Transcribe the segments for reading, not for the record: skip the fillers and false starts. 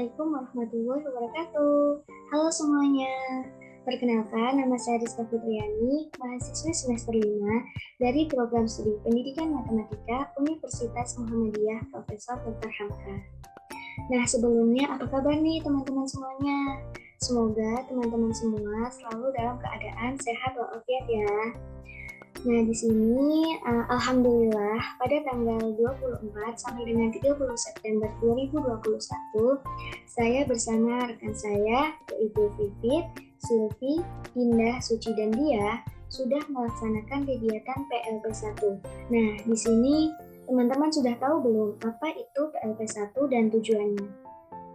Assalamualaikum warahmatullahi wabarakatuh. Halo semuanya. Perkenalkan, nama saya Rizka Fitriani, mahasiswa semester 5 dari program studi Pendidikan Matematika Universitas Muhammadiyah Profesor Dr. Hamka. Nah, sebelumnya apa kabar nih teman-teman semuanya? Semoga teman-teman semua selalu dalam keadaan sehat walafiat ya. Nah, di sini alhamdulillah pada tanggal 24 sampai dengan 30 September 2021, saya bersama rekan saya yaitu Vivit, Silvi, Indah, Suci dan Dia sudah melaksanakan kegiatan PLP1. Nah, di sini teman-teman sudah tahu belum apa itu PLP1 dan tujuannya?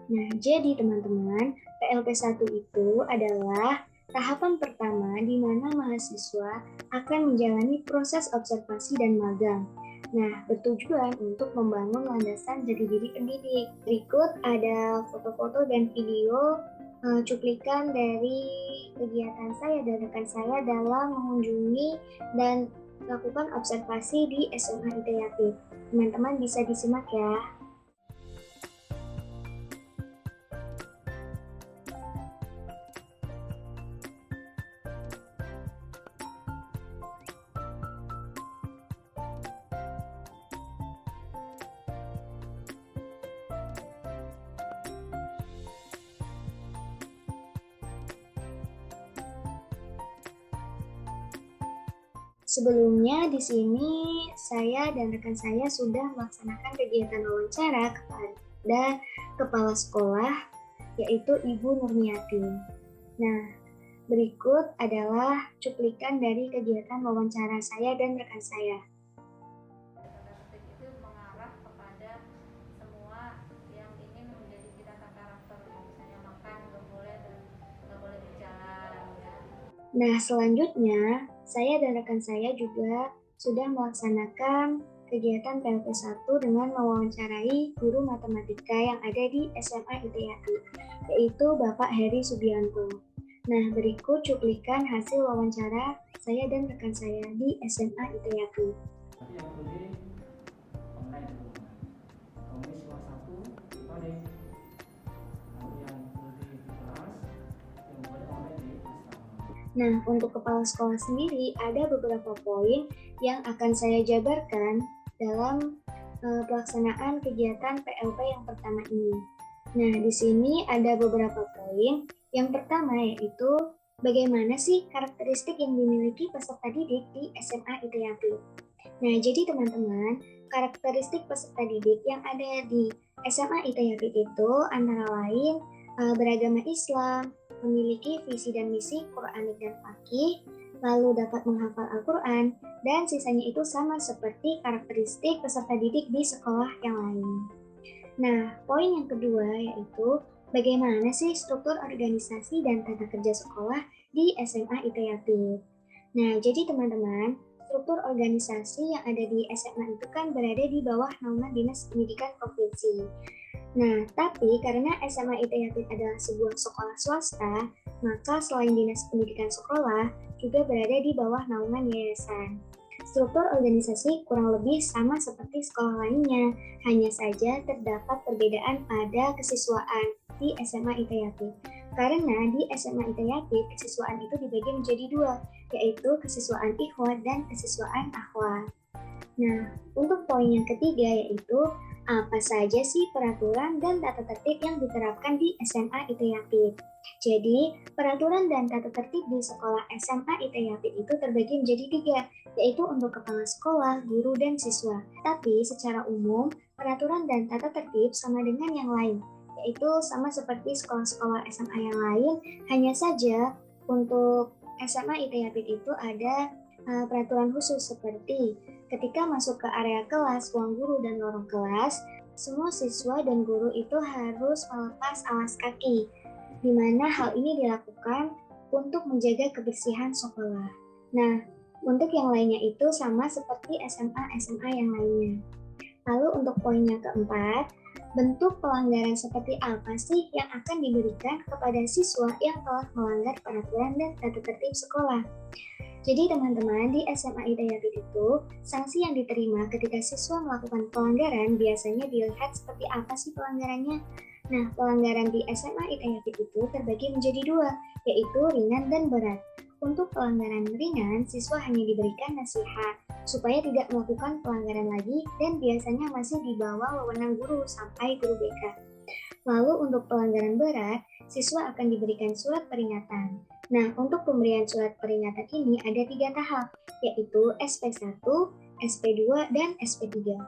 Nah, jadi teman-teman, PLP1 itu adalah tahapan pertama di mana mahasiswa akan menjalani proses observasi dan magang. Nah, bertujuan untuk membangun landasan jati diri pendidik. Berikut ada foto-foto dan video cuplikan dari kegiatan saya dan rekan saya dalam mengunjungi dan melakukan observasi di SMA IT Yapit. Teman-teman bisa disimak ya. Sebelumnya di sini saya dan rekan saya sudah melaksanakan kegiatan wawancara kepada kepala sekolah yaitu Ibu Nurmiati. Nah, berikut adalah cuplikan dari kegiatan wawancara saya dan rekan saya. Itu mengarah kepada semua yang ingin menjadi kita karakter, misalnya makan nggak boleh berjalan ya. Nah, selanjutnya saya dan rekan saya juga sudah melaksanakan kegiatan PLP1 dengan mewawancarai guru matematika yang ada di SMA IT Yapit, yaitu Bapak Heri Subianto. Nah, berikut cuplikan hasil wawancara saya dan rekan saya di SMA IT Yapit. Yang boleh online teman-teman. Kamu siswa 1 boleh. Lalu yang boleh di kelas, yang boleh online di asrama. Nah, untuk kepala sekolah sendiri ada beberapa poin yang akan saya jabarkan dalam pelaksanaan kegiatan PLP yang pertama ini. Nah, di sini ada beberapa poin. Yang pertama yaitu bagaimana sih karakteristik yang dimiliki peserta didik di SMA IT Yapit. Nah, jadi teman-teman, karakteristik peserta didik yang ada di SMA IT Yapit itu antara lain beragama Islam, memiliki visi dan misi Quranik dan Fakih, lalu dapat menghafal Al-Quran, dan sisanya itu sama seperti karakteristik peserta didik di sekolah yang lain. Nah, poin yang kedua yaitu bagaimana sih struktur organisasi dan tata kerja sekolah di SMA IT Yapit. Nah, jadi teman-teman, struktur organisasi yang ada di SMA itu kan berada di bawah naungan Dinas Pendidikan Provinsi. Nah, tapi karena SMA IT Yapit adalah sebuah sekolah swasta, maka selain Dinas Pendidikan Sekolah, juga berada di bawah naungan yayasan. Struktur organisasi kurang lebih sama seperti sekolah lainnya, hanya saja terdapat perbedaan pada kesiswaan di SMA IT Yapit. Karena di SMA IT Yapit, kesiswaan itu dibagi menjadi dua, yaitu kesiswaan ikhwat dan kesiswaan akhwat. Nah, untuk poin yang ketiga yaitu apa saja sih peraturan dan tata tertib yang diterapkan di SMA IT Yapit. Jadi, peraturan dan tata tertib di sekolah SMA IT Yapit itu terbagi menjadi 3, yaitu untuk kepala sekolah, guru, dan siswa. Tapi secara umum, peraturan dan tata tertib sama dengan yang lain, yaitu sama seperti sekolah-sekolah SMA yang lain, hanya saja untuk SMA IT Yapit itu ada peraturan khusus seperti ketika masuk ke area kelas, ruang guru, dan lorong kelas, semua siswa dan guru itu harus melepas alas kaki, di mana hal ini dilakukan untuk menjaga kebersihan sekolah. Nah, untuk yang lainnya itu sama seperti SMA yang lainnya. Lalu untuk poin yang keempat, bentuk pelanggaran seperti apa sih yang akan diberikan kepada siswa yang telah melanggar peraturan dan tata tertib sekolah? Jadi teman-teman, di SMA Hidayatid itu, sanksi yang diterima ketika siswa melakukan pelanggaran biasanya dilihat seperti apa sih pelanggarannya. Nah, pelanggaran di SMA Hidayatid itu terbagi menjadi dua, yaitu ringan dan berat. Untuk pelanggaran ringan, siswa hanya diberikan nasihat supaya tidak melakukan pelanggaran lagi dan biasanya masih di bawah wewenang guru sampai guru BK. Lalu untuk pelanggaran berat, siswa akan diberikan surat peringatan. Nah, untuk pemberian surat peringatan ini ada 3 tahap, yaitu SP1, SP2, dan SP3.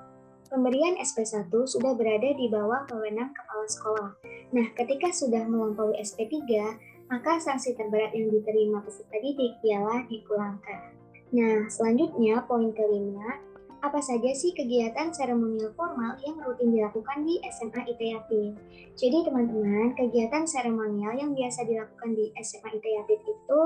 Pemberian SP1 sudah berada di bawah wewenang kepala sekolah. Nah, ketika sudah melampaui SP3, maka sanksi terberat yang diterima peserta didik ialah dipulangkan. Nah, selanjutnya poin kelima, apa saja sih kegiatan seremonial formal yang rutin dilakukan di SMA Hidayatid? Jadi teman-teman, kegiatan seremonial yang biasa dilakukan di SMA Hidayatid itu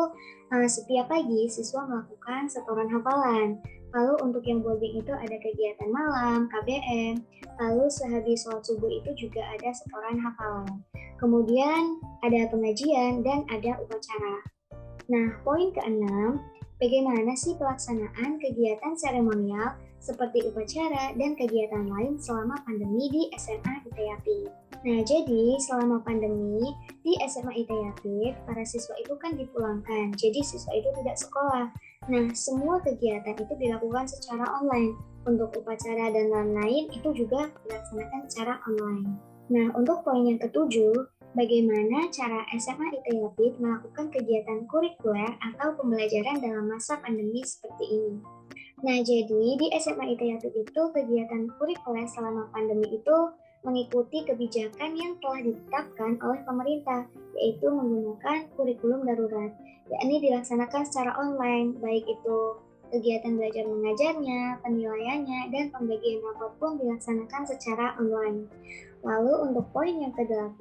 setiap pagi siswa melakukan setoran hafalan. Lalu untuk yang boarding itu ada kegiatan malam, KBM. Lalu sehabis sholat subuh itu juga ada setoran hafalan. Kemudian ada pengajian dan ada upacara. Nah, poin keenam, bagaimana sih pelaksanaan kegiatan seremonial seperti upacara dan kegiatan lain selama pandemi di SMA Hidayatid? Nah, jadi selama pandemi di SMA Hidayatid, para siswa itu kan dipulangkan, jadi siswa itu tidak sekolah. Nah, semua kegiatan itu dilakukan secara online. Untuk upacara dan lain-lain itu juga dilaksanakan secara online. Nah, untuk poin yang ketujuh, bagaimana cara SMA Hidayatid melakukan kegiatan kurikuler atau pembelajaran dalam masa pandemi seperti ini? Nah, jadi di SMA Hidayatid itu kegiatan kurikuler selama pandemi itu mengikuti kebijakan yang telah ditetapkan oleh pemerintah, yaitu menggunakan kurikulum darurat, yakni dilaksanakan secara online, baik itu kegiatan belajar mengajarnya, penilaiannya, dan pembagian rapot pun dilaksanakan secara online. Lalu untuk poin yang ke-8,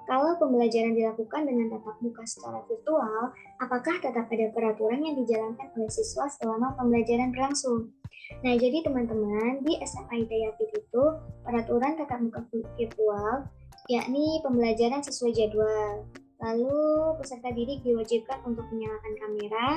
kalau pembelajaran dilakukan dengan tatap muka secara virtual, apakah tetap ada peraturan yang dijalankan oleh siswa selama pembelajaran berlangsung? Nah, jadi teman-teman, di SMA Hidayatid itu peraturan tatap muka virtual, yakni pembelajaran sesuai jadwal. Lalu peserta didik diwajibkan untuk menyalakan kamera.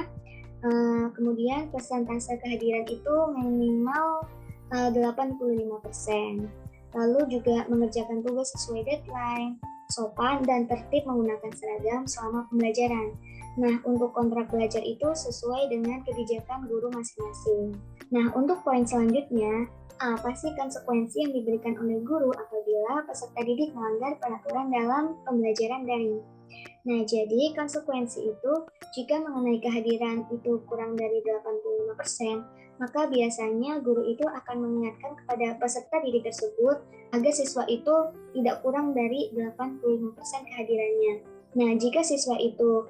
Kemudian persentase kehadiran itu minimal 85%. Lalu juga mengerjakan tugas sesuai deadline, sopan dan tertib menggunakan seragam selama pembelajaran. Nah, untuk kontrak belajar itu sesuai dengan kebijakan guru masing-masing. Nah, untuk poin selanjutnya, apa sih konsekuensi yang diberikan oleh guru apabila peserta didik melanggar peraturan dalam pembelajaran daring? Nah, jadi konsekuensi itu jika mengenai kehadiran itu kurang dari 85%, maka biasanya guru itu akan mengingatkan kepada peserta didik tersebut agar siswa itu tidak kurang dari 85% kehadirannya. Nah, jika siswa itu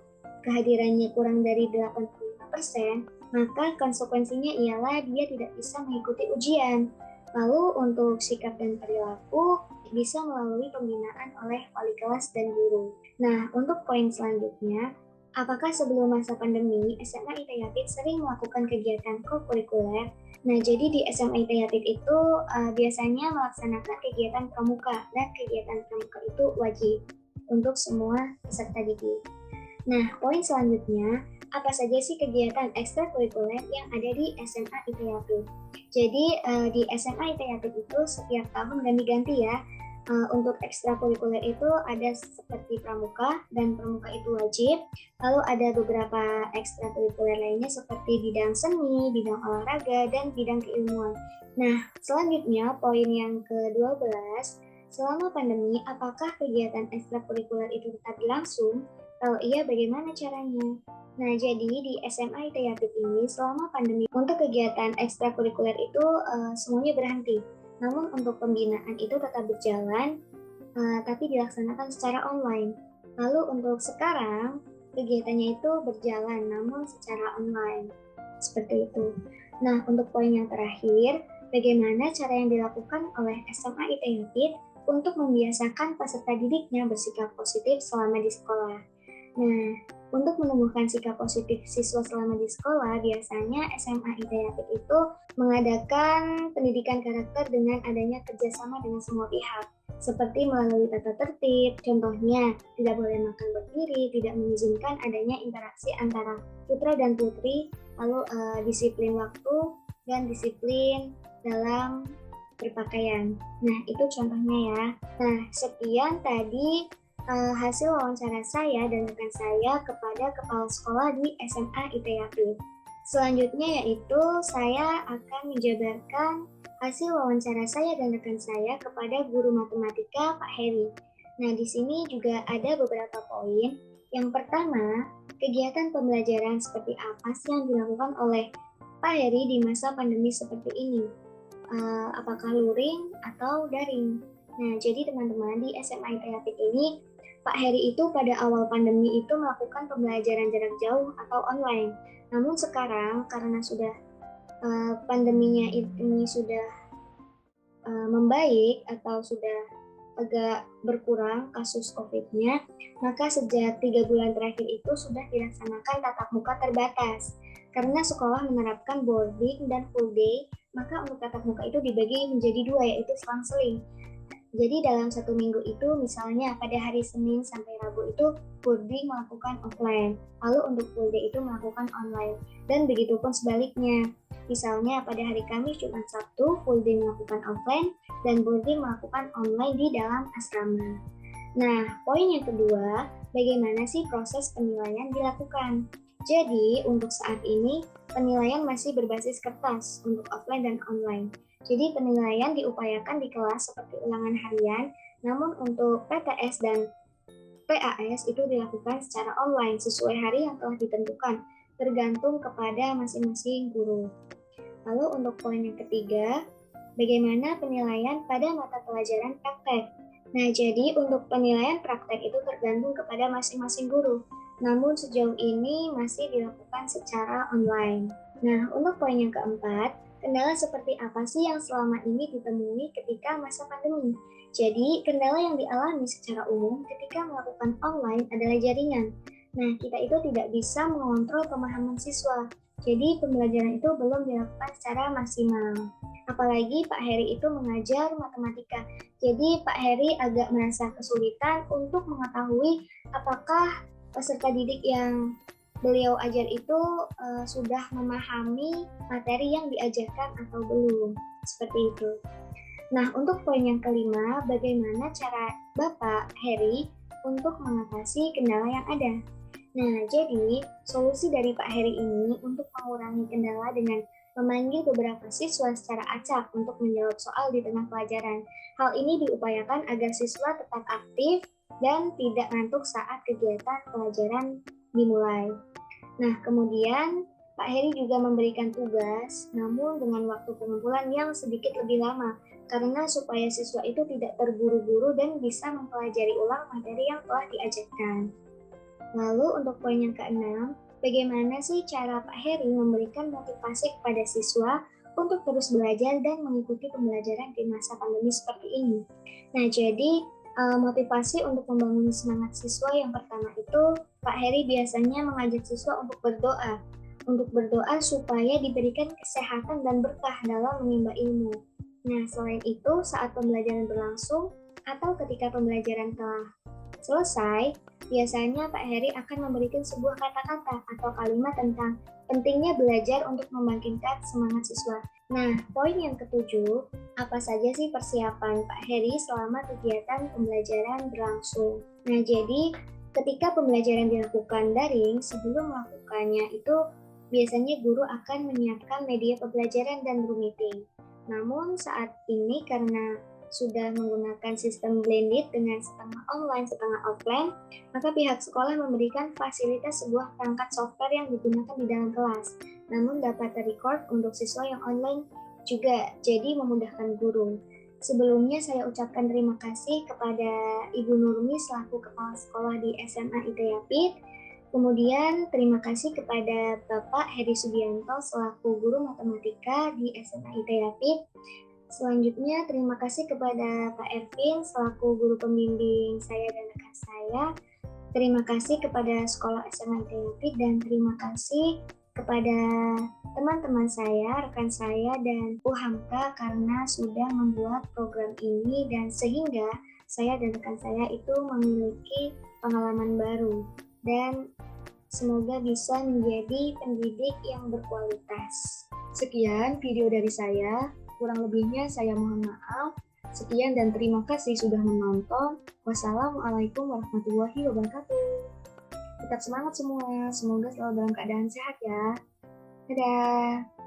kehadirannya kurang dari 85%, maka konsekuensinya ialah dia tidak bisa mengikuti ujian. Lalu untuk sikap dan perilaku bisa melalui pembinaan oleh wali kelas dan guru. Nah, untuk poin selanjutnya, apakah sebelum masa pandemi SMA Hidayatid sering melakukan kegiatan kokurikuler? Nah, jadi di SMA Hidayatid itu biasanya melaksanakan kegiatan pramuka dan kegiatan pramuka itu wajib untuk semua peserta didik. Nah, poin selanjutnya, apa saja sih kegiatan ekstrakurikuler yang ada di SMA Hidayatid? Jadi di SMA Hidayatid itu setiap tahun ganti-ganti ya. Untuk ekstrakurikuler itu ada seperti pramuka, dan pramuka itu wajib. Lalu ada beberapa ekstrakurikuler lainnya seperti bidang seni, bidang olahraga, dan bidang keilmuan. Nah, selanjutnya poin yang ke-12, selama pandemi apakah kegiatan ekstrakurikuler itu tetap berlangsung? Kalau iya, bagaimana caranya? Nah, jadi di SMA Hidayatid ini selama pandemi untuk kegiatan ekstrakurikuler itu semuanya berhenti. Namun untuk pembinaan itu tetap berjalan, tapi dilaksanakan secara online. Lalu untuk sekarang, kegiatannya itu berjalan namun secara online. Seperti itu. Nah, untuk poin yang terakhir, bagaimana cara yang dilakukan oleh SMA Hidayatid untuk membiasakan peserta didiknya bersikap positif selama di sekolah? Nah, untuk menumbuhkan sikap positif siswa selama di sekolah, biasanya SMA Hidayatid itu mengadakan pendidikan karakter dengan adanya kerjasama dengan semua pihak. seperti melalui tata tertib, contohnya tidak boleh makan berdiri, tidak mengizinkan adanya interaksi antara putra dan putri, lalu disiplin waktu dan disiplin dalam berpakaian. Nah, itu contohnya ya. Nah, sekian tadi hasil wawancara saya dan rekan saya kepada kepala sekolah di SMA ITE Yapit. Selanjutnya yaitu saya akan menjabarkan hasil wawancara saya dan rekan saya kepada guru matematika Pak Heri. Nah, di sini juga ada beberapa poin. Yang pertama, kegiatan pembelajaran seperti apa sih yang dilakukan oleh Pak Heri di masa pandemi seperti ini? Apakah luring atau daring? Nah, jadi teman-teman di SMA ITE Yapit ini, Pak Heri itu pada awal pandemi itu melakukan pembelajaran jarak jauh atau online. Namun sekarang karena sudah pandeminya ini sudah membaik atau sudah agak berkurang kasus COVID-nya, maka sejak 3 bulan terakhir itu sudah dilaksanakan tatap muka terbatas. Karena sekolah menerapkan boarding dan full day, maka untuk tatap muka itu dibagi menjadi 2, yaitu selang-seling. Jadi dalam 1 minggu itu misalnya pada hari Senin sampai Rabu itu boarding melakukan offline, lalu untuk full day itu melakukan online, dan begitu pun sebaliknya. Misalnya pada hari Kamis, Jumat, Sabtu full day melakukan offline dan boarding melakukan online di dalam asrama. Nah, poin yang kedua, bagaimana sih proses penilaian dilakukan? Jadi untuk saat ini penilaian masih berbasis kertas untuk offline dan online. Jadi penilaian diupayakan di kelas seperti ulangan harian, namun untuk PTS dan PAS itu dilakukan secara online sesuai hari yang telah ditentukan, tergantung kepada masing-masing guru. Lalu untuk poin yang ketiga, bagaimana penilaian pada mata pelajaran praktek? Nah, jadi untuk penilaian praktek itu tergantung kepada masing-masing guru, namun sejauh ini masih dilakukan secara online. Nah, untuk poin yang keempat, kendala seperti apa sih yang selama ini ditemui ketika masa pandemi? Jadi, kendala yang dialami secara umum ketika melakukan online adalah jaringan. Nah, kita itu tidak bisa mengontrol pemahaman siswa. Jadi, pembelajaran itu belum dilakukan secara maksimal. Apalagi Pak Heri itu mengajar matematika. Jadi, Pak Heri agak merasa kesulitan untuk mengetahui apakah peserta didik yang beliau ajar itu sudah memahami materi yang diajarkan atau belum, seperti itu. Nah, untuk poin yang kelima, bagaimana cara Bapak Heri untuk mengatasi kendala yang ada? Nah, jadi solusi dari Pak Heri ini untuk mengurangi kendala dengan memanggil beberapa siswa secara acak untuk menjawab soal di tengah pelajaran. Hal ini diupayakan agar siswa tetap aktif dan tidak ngantuk saat kegiatan pelajaran dimulai. Nah, kemudian Pak Heri juga memberikan tugas, namun dengan waktu pengumpulan yang sedikit lebih lama, karena supaya siswa itu tidak terburu-buru dan bisa mempelajari ulang materi yang telah diajarkan. Lalu untuk poin yang keenam, bagaimana sih cara Pak Heri memberikan motivasi kepada siswa untuk terus belajar dan mengikuti pembelajaran di masa pandemi seperti ini? Nah, jadi motivasi untuk membangun semangat siswa yang pertama itu Pak Heri biasanya mengajak siswa untuk berdoa supaya diberikan kesehatan dan berkah dalam menimba ilmu. Nah, selain itu saat pembelajaran berlangsung atau ketika pembelajaran telah selesai, biasanya Pak Heri akan memberikan sebuah kata-kata atau kalimat tentang pentingnya belajar untuk membangkitkan semangat siswa. Nah, poin yang ketujuh, apa saja sih persiapan Pak Heri selama kegiatan pembelajaran berlangsung? Nah, jadi ketika pembelajaran dilakukan daring, sebelum melakukannya itu biasanya guru akan menyiapkan media pembelajaran dan room meeting. Namun saat ini karena sudah menggunakan sistem blended dengan setengah online, setengah offline, maka pihak sekolah memberikan fasilitas sebuah perangkat software yang digunakan di dalam kelas, namun dapat ter-record untuk siswa yang online juga, jadi memudahkan guru. Sebelumnya saya ucapkan terima kasih kepada Ibu Nurmi selaku Kepala Sekolah di SMA ITE Yapit. Kemudian terima kasih kepada Bapak Heri Subianto selaku Guru Matematika di SMA ITE Yapit. Selanjutnya, terima kasih kepada Pak Ervin selaku guru pembimbing saya dan rekan saya. Terima kasih kepada Sekolah SMA ITE Yapit dan terima kasih kepada teman-teman saya, rekan saya, dan UHAMKA karena sudah membuat program ini dan sehingga saya dan rekan saya itu memiliki pengalaman baru dan semoga bisa menjadi pendidik yang berkualitas. Sekian video dari saya, kurang lebihnya saya mohon maaf. Sekian dan terima kasih sudah menonton. Wassalamualaikum warahmatullahi wabarakatuh. Tetap semangat semua, semoga selalu dalam keadaan sehat ya. Dadah!